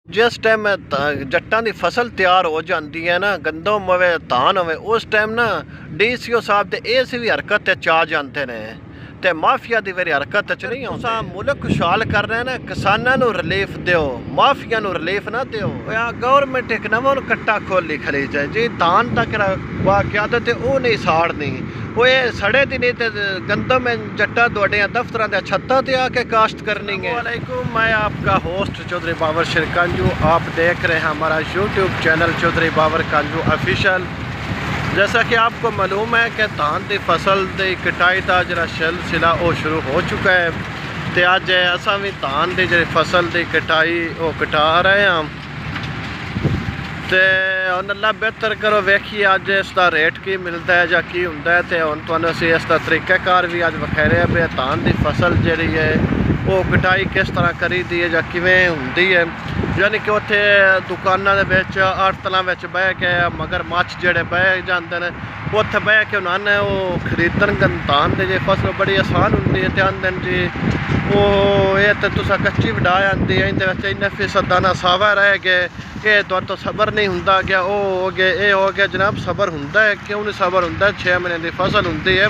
जिस टाइम जट्टां दी फसल तैयार हो जाती है ना, गंदम होवे धान होवे, उस टाइम ना DCO साहब ते इस भी हरकत च आ जाते ने ते माफिया दी वेरी हरकत च नहीं आउंदे। मुल्क खुशहाल कर रहे हैं ना, किसानां नूं रिलीफ दिओ, माफिया नूं रिलीफ ना दिओ। गवर्नमेंट एक नवां कट्टा खोली खड़ी जाए जी, धान तक वाकिया ते वो नहीं साड़नी, वो ये सड़े दी नहीं ते गंदम जट्टा तुहाडे दफ्तरां दे छत्तां ते आके काश्त करनी है। वालेकुम, मैं आपका होस्ट चौधरी बाबर शिरकंजू, आप देख रहे हैं हमारा YouTube channel Chaudhary Babar कंजू official. जैसा कि आपको मालूम है कि धान की फसल की कटाई का जो सिलसिला वो शुरू हो चुका है, तो अज असा भी धान की जी फसल की कटाई वो कटा रहे हैं। तो हम अल्लाह बेहतर करो वेखिए अज इसका रेट की मिलता है या की होंदा है, तो हम तुहानूं असीं इसका तरीकाकार भी अज विखारे भी धान की फसल जी है वो कटाई किस तरह करी दी है या किवें हुंदी है। यानी कि उत्थे दुकानां दे विच आड़तलां विच बह के मगर मच्छ जेह्ड़े बह जांदे ने, उत्थे बह के उन्होंने वो खरीदन धान की जी फसल बड़ी आसान हुंदी है। ते आंदे जी वो ये तो तुसां कच्ची वडा आंदी है, इहदे विच इन्ने फीसद दाना सावा रह गए, ये तो सबर नहीं हुंदा गया, वो हो गया ये हो गया। जनाब सबर हुंदा है, क्यों नहीं सबर हुंदा? 6 महीने की फसल हुंदी है,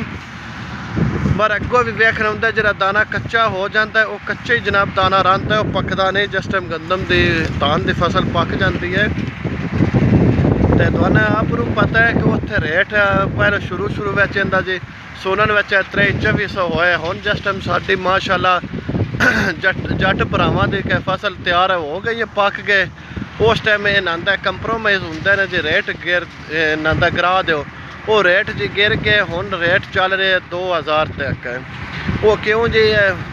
पर अगों भी वेखना होंगे जो दाना कच्चा हो जाता है, वो कच्चे ही जनाब दाना रंध है, वो पकदा नहीं। जिस टाइम गंदम की धान की फसल पक जाती है तो तुहानूं आप पता है कि उत्थे रेट पहले शुरू में इहदा जी सुनन 23-2400 होए। हुण जिस टाइम साडी माशाअल्लाह जट भरावां की फसल तैयार हो गई है, पक गए, उस टाइम ये नांदा कंप्रोमाइज़ होंदे ने जी, रेट गिर नांदा गिरा दो, वो रेट जी गिर के हुण रेट चल रहे 2000 तक है। वो क्यों जी?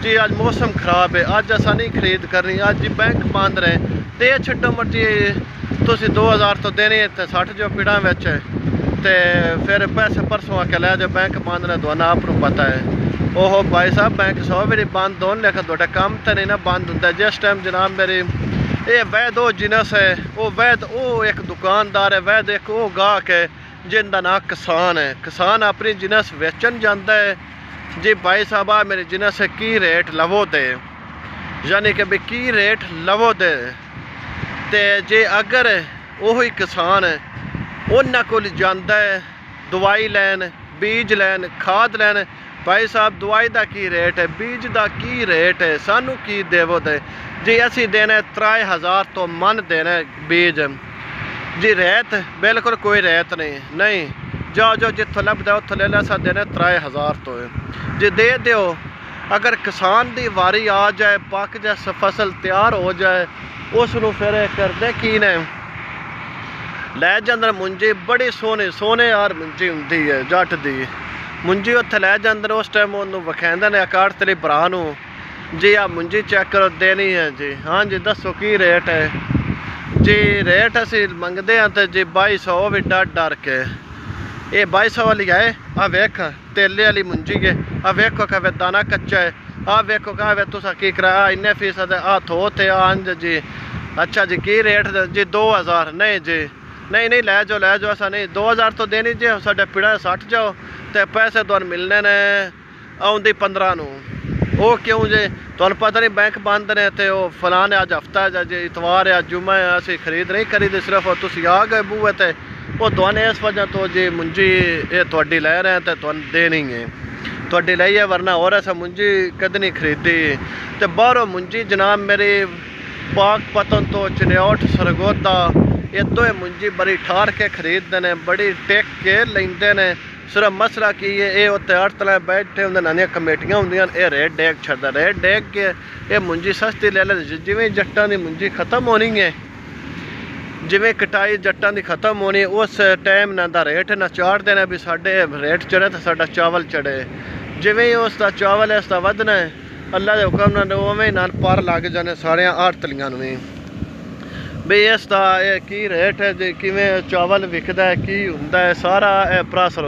जी अज मौसम खराब है, अज असा नहीं खरीद करनी, अज जी बैंक बंद रहे, तो ये छड्डो मर्जी तुसीं 2000 तो देनी तो 60 जो पिड़ा विच, तो फिर पैसे परसों आके लै जाओ, बैंक बंद ने, तुहानूं आप पता है। ओहो भाई साहब बैंक 100 बारी बंद होने, लेकिन तुहाडा काम तो नहीं ना बंद हुंदा। जिस टाइम जनाब मेरी ये वैद वो जिनस है, वो वैद वो एक दुकानदार है, वैद एक वो गाहक है जिनका नाम किसान है। किसान अपनी जिनस वेचन जाता है जी, भाई साहब आ मेरी जिनस की रेट लवो दे, यानी कि भी की रेट लवो दे। तो जे अगर वही किसान उन्होंने को जाता है दवाई लैन, बीज लैन, खाद लैन, भाई साहब दवाई का की रेट है, बीज का की रेट है, सानू की देवो दे जी। असी देना 3000 तो मन देना बीज जी, रेत बिल्कुल कोई रेत नहीं, जाओ जो जितों लभदा उत्थों ले ला, असा देने 3000 तो जी दे दिओ। अगर किसान की वारी आ जाए, पक जाए, फसल तैयार हो जाए, उसनूं फिर करदे की ने लै जांदे मुंजी, बड़ी सोने यार मुंजी हुंदी है जट दी मुंजी, उत्थे लै जांदे उस टाइम उन्होंने विखांदे ने आड़तली भरा नूं जी, आ मुंजी चेक करो देनी है जी, हाँ जी दसो की रेट है जी। रेट असी मंगते हैं तो जी 2200 भी डर के, ये 2200 वाली है। आ वेख तेले वाली मुंजी है, आ वेखो कहे दाना कच्चा है, आ वेखो कहे तुसा की कराया इन्ने फीसद, आ थो थे अंज जी। अच्छा जी की रेट जी? 2000 नहीं जी, नहीं लै जाओ ऐसा नहीं, 2000 तो देनी जी, साढ़े पिड़ा 60 जाओ, तो पैसे तुहानूं मिलने ने आउंदी 15 नूं। वो क्यों जी? तुहानूं पता नहीं बैंक बंद ने, तो फलाने अज हफ्ता है जी, इतवार है, जुम्मा है, असीं खरीद नहीं करी दी, सिर्फ तुसीं आ गए बूहे ते, वो तुहानूं इस वजह तो जी मुंजी ये तुहाडी लै रहे हैं, तो तुहानूं देनी है, तुहाडी लई है, वरना और ऐसा मुंजी कद नहीं खरीदी। तो बाहरों मुंजी जनाब मेरी पाकपतन तो चनियोट सरगोदा, ये दो मुंजी बड़ी ठार के खरीदते हैं, बड़ी टेक के लेंदे ने। सिर्फ मसला की है, ये उत्ते आड़तला बैठे होंगे, नानिया कमेटियां होंदियां, ये रेट डेग छड्डदा, रेट डेग के ये मुंजी सस्ती ले ले। जिवें जट्टां दी मुंजी खत्म होनी है, जिवें कटाई जट्टां दी खत्म होनी, उस टाइम ना दा रेट ना चाड़ देना भी साडे रेट चढ़े तो साडा चावल चढ़े। जिवें ही उसका चावल है इसका वधना है, अल्लाह के हुक्म नाल उवें नाल पर लग जाने सारे आड़तलियां नूं भी बई इसका ये की रेट है जी, किवें चावल विकदा है, की हुंदा है, सारा प्रासर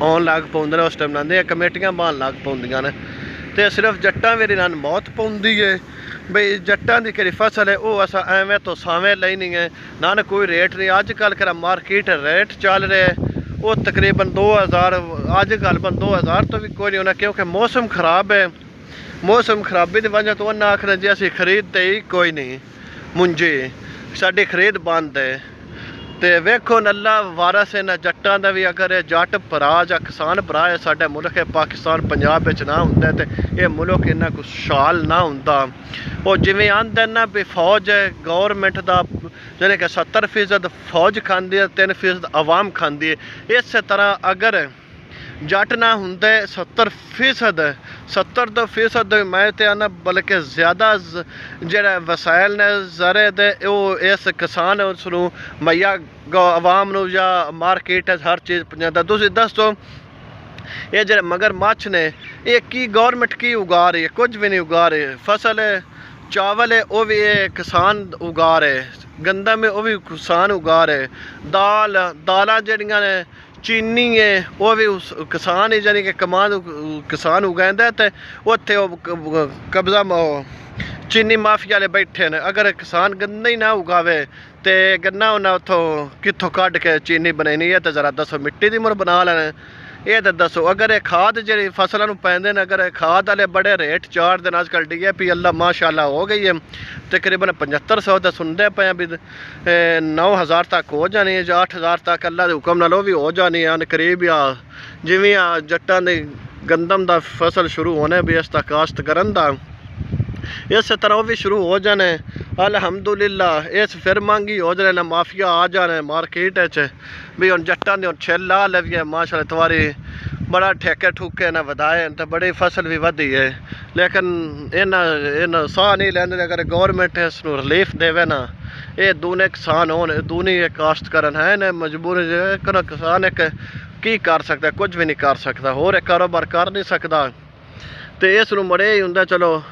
आउन लग पाउंदे ने। उस टाइम नांदे कमेटियां बन लग पाउंदियां ने, तो सिर्फ जट्टां मेरी नान मौत पाउंदी है बई जट्टां दी केड़ी फसल है, वो असा एवें तो सावें लेनी है ना, कोई रेट नहीं। अजकल करा मार्केट रेट चल रहे वो तकरीबन 2000, अजकल 2000 तो भी कोई नहीं होना, क्योंकि मौसम खराब है। मौसम खराबी की वजह तो उन्हें आखना जी असीं खरीदते ही कोई नहीं मुंजी, साडी खरीद बंद है। ते वेखो अल्लाह वारस इन्हां जट्टां दा भी, अगर ये जट भरा जां किसान भरा है साडे मुल्क पाकिस्तान पंजाब विच ना हुंदा ते ये मुल्क इन्ना खुशहाल ना हुंदा। वो जिवें आंदे ना भी फौज है गौरमेंट दा, जाने कि 70% फौज खांदी है, 3% आवाम खांदी है। इस तरह अगर जट ना होंदे 70% मैं तो आना बल्कि ज़्यादा जेह्ड़े वसाइल ने ज़रे दे वो इस किसान उसनू मुहैया आवाम नू या मार्केट हर चीज़ पहुंचाता। तुसीं दसो ये जेह्ड़े मगरमच्छ ने ये की गौरमेंट की उगा रही है? कुछ भी नहीं उगा रही। फसल है, चावल है, वो भी ये किसान उगा रहे, गंदम है वो भी किसान उगा रहे, दालां जेह्ड़ियां ने, चीनी है वो भी उस किसान ही जानी कि कमान किसान उगांदा ते उत्थे कब्जा चीनी माफिया वाले बैठे ने। अगर किसान गन्ना ही ना उगावे तो गन्ना उन्हें उतों कितों कढ़ के चीनी बनानी है? तो जरा दसो मिट्टी दी मुर बना लेने ये तो दसो। अगर ये खाद जी फसलों को पैंदे ने, अगर खाद वाले बड़े रेट चार दिन अजकल DAP अल्लाह माशाअल्लाह हो गई है, तकरीबन 7500 तो सुनते पे भी 9000 तक हो जानी है, 8000 तक अल्लाह के हुक्म नाल भी हो जानी है करीब। या जिवें जट्टां दी गंदम दा फसल शुरू होने भी इसका काश्त करन दा, इस तरह भी शुरू हो जाने अल्हम्दुलिल्लाह। इस फिर महंगी हो जाने, माफिया आ जाने मार्केट भी हम जट्टां ने छिल ला लविए माशाअल्लाह तवारी बड़ा ठेके ठुके ने वधाए तो बड़ी फसल भी वधी है। लेकिन इन्हें साह नहीं लेंदे। अगर गौरमेंट इसनूं रिलीफ देवे ना, ये दूने किसान होन, दूनी काश्त करन है ने मजबूर किसान एक की कर सकता? कुछ भी नहीं कर सकता, होर एक कारोबार कर नहीं सकता। तो इसनूं मड़े ही हुंदा चलो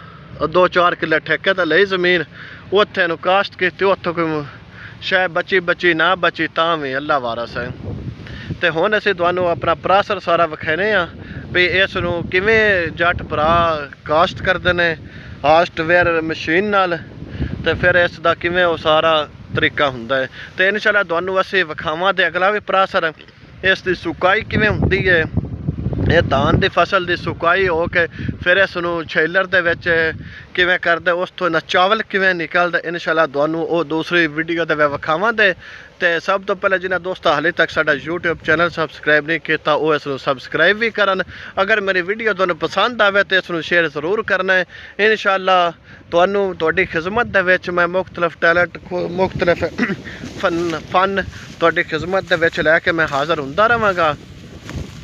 2-4 किले ठेके तो लई जमीन, उत्थे नूं काश्त कीती, उत्थों कोई शायद बची ना बची तां भी अल्लाह वारस है। तो हुण असीं तुहानूं अपना परासर सारा विखाने आ भी इसनूं किवें जट भरा काश्त करदे ने हार्डवेयर मशीन नाल, तो फिर इसदा किवें वो सारा तरीका हुंदा है। तो इंशाअल्लाह तुहानूं असीं विखावांगे अगला भी परासर इसदी सुकाई किवें हुंदी है। ये धान की फसल की सुकाई हो के फिर इसनूं छेलर दे विच किवें करदे, उस तो चावल किवें निकलदा, इंशाअल्लाह तुहानूं वो दूसरी वीडियो ते विखावांगे। तो सब तो पहले जिन्हें दोस्त हाले तक साडा YouTube चैनल सबसक्राइब नहीं किया वो इसनूं सबसक्राइब भी करन। अगर मेरी वीडियो तुहानूं पसंद आवे तो इसनूं शेयर जरूर करना है। इंशाअल्लाह तुहानूं तुहाडी खिदमत दे विच मैं मुख्तलिफ टैलेंट मुख्तलिफ फन तुहाडी खिदमत दे विच लैके मैं हाज़र हुंदा रहांगा।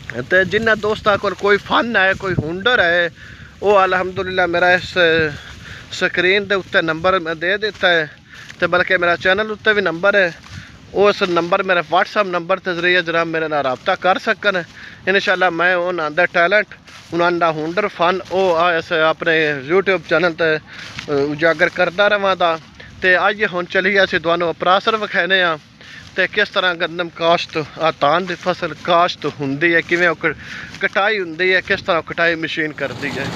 तो जिन्हें दोस्तों को कोई फन है, कोई हुनर है, वो अल्हम्दुलिल्लाह मेरा इस स्क्रीन के उत्ते नंबर मैं दे दिता है। तो बल्कि मेरा चैनल उत्ते भी नंबर है, उस नंबर मेरे WhatsApp नंबर के जरिए जनाब मेरे नाल रब्ता कर सकन। इंशाअल्लाह मैं उन्होंने टैलेंट, उन्होंने हुनर फन वो इस अपने YouTube चैनल पर उजागर करता रहांगा। तो आइए हुण चलिए असीं तुहानूं परासर विखाने आ तो किस तरह गंदम काश्त धान की फसल काश्त हुंदी है, किवें कटाई हुंदी है, किस तरह कटाई मशीन करती है।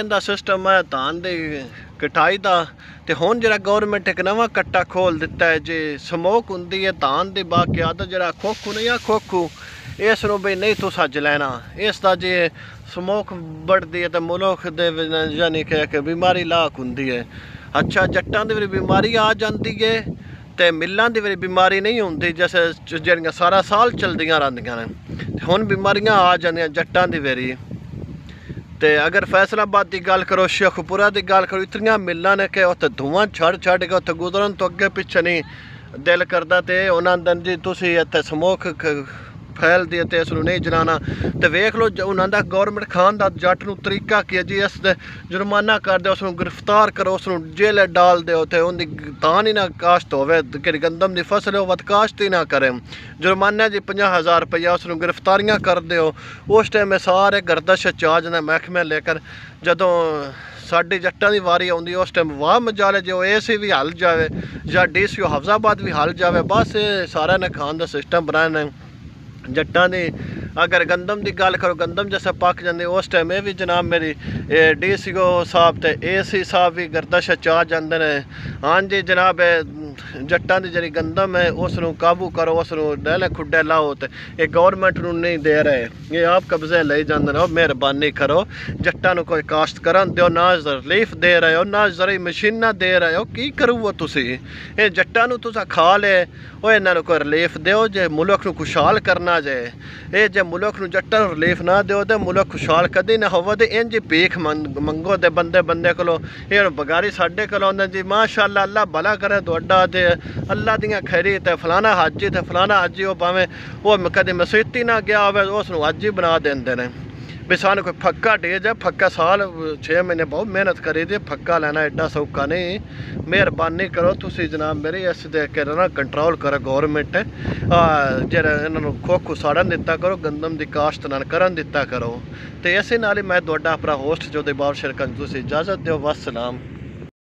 ਇਹਦਾ ਸਿਸਟਮ ਹੈ ਧਾਨ ਦੀ ਕਟਾਈ ਦਾ। ਤੇ ਹੁਣ ਜਿਹੜਾ ਗਵਰਨਮੈਂਟ ਇੱਕ ਨਵਾਂ ਕੱਟਾ ਖੋਲ ਦਿੱਤਾ ਹੈ ਜੇ ਸਮੋਕ ਹੁੰਦੀ ਹੈ ਧਾਨ ਦੀ ਬਾਕਿਆਤ ਜਿਹੜਾ ਖੋਖੂ ਨਹੀਂ ਆ ਖੋਖੂ ਇਸ ਨੂੰ ਵੀ ਨਹੀਂ ਤੁਸੀਂ ਅੱਜ ਲੈਣਾ। ਇਸ ਦਾ ਜੇ ਸਮੋਕ बढ़ती है तो मुल्क दे यानी कि बीमारी लाक हुंदी है। अच्छा जट्टां दी बीमारी आ जाती है तो मिलां दी बीमारी नहीं होंदी जैसे जड़ियाँ सारा साल चलदियां रहिंदियां ने। हुण बीमारियां आ जांदियां जट्टां दी वेरी। तो अगर फैसलाबाद की गल करो शेखपुरा की गल करो इतनियां मिलां ने कि उत्थे धुआं छड़ छड़ के उत्थे गुजरन तो अगे पिछे नहीं दिल करदा। तो उन्होंने दिन जी तुसीं इत्थे समोक फैलदी है तो इस नहीं जलाना। तो वेख लो उन्होंने गौरमेंट खान का जट नूं तरीका की जी इस जुर्माना कर दो उसनूं गिरफ्तार करो उसनूं जेल डाल दो तो उनकी धान ही ना काश्त होवे कि गंदम की फसल हो काश्त ही ना करे जुर्माना जी 50,000 रुपया उसनूं गिरफ्तारियां कर दो। उस टाइम सारे गर्दश च आ जाने महकमे लेकर जदों साडी जट्टां दी वारी आउंदी उस टाइम वाह मजाले जो एसी भी हल जाए या DCO हफजाबाद भी हल जाए। बस सारे ने खान का सिस्टम बनाने जट्टां दी। अगर गंदम की गल करो गंदम जैसे पक जाती उस टाइम ये भी जनाब मेरी DCO साहब तो AC साहब भी गर्दश आ जाते हैं। हाँ जी जनाब जट्टां दी जी गंदम है उसनूं काबू करो उसनूं डैले खुड्डे लाओ। तो ये गौरमेंट नूं नहीं दे रहे ये आप कब्जे ले जाते हो। मेहरबानी करो जट्टां नूं कोई काश्त करन दो ना रिलीफ दे रहे हो ना जरी मशीनां दे रहे हो की करूँ तुसीं ये जट्टां नूं तुसां खा ले वो इन्हां नूं कोई रिलीफ दो जे मुल्क नूं खुशहाल करना जे। ये जे मुल्क नूं जट्टां नूं रिलीफ ना दो तो मुल्क खुशहाल कदी ना होवे। तो इंज भीख मंगो तो बंदे बंदे कोलों ये बगारी साडे कोलों आंदे जी माशाअल्लाह अल्लाह भला करे तुहाडा ते अल्लाह दियां खैरी ते फलाना हाजी ते फलाना हाजी वो भावें वो कदे मसीती ना गया होवे उसनूं हाजी बना देंदे ने। भी सानू कोई फक्का दे जाए फक्का साल 6 महीने बहुत मेहनत करी दी फक्का लेना एडा सौखा नहीं। मेहरबानी करो तुसी जनाब मेरी इस दे के ना कंट्रोल करो गौरमेंट जेह्ड़ा इन्होंने खोखू साड़न दिता करो गंदम की काश्त ना करन दिता करो। तो इस नाल ही मैं तुहाडा अपना होस्ट जोधे बाबशर तुसी इजाज़त दो। वस्सलाम।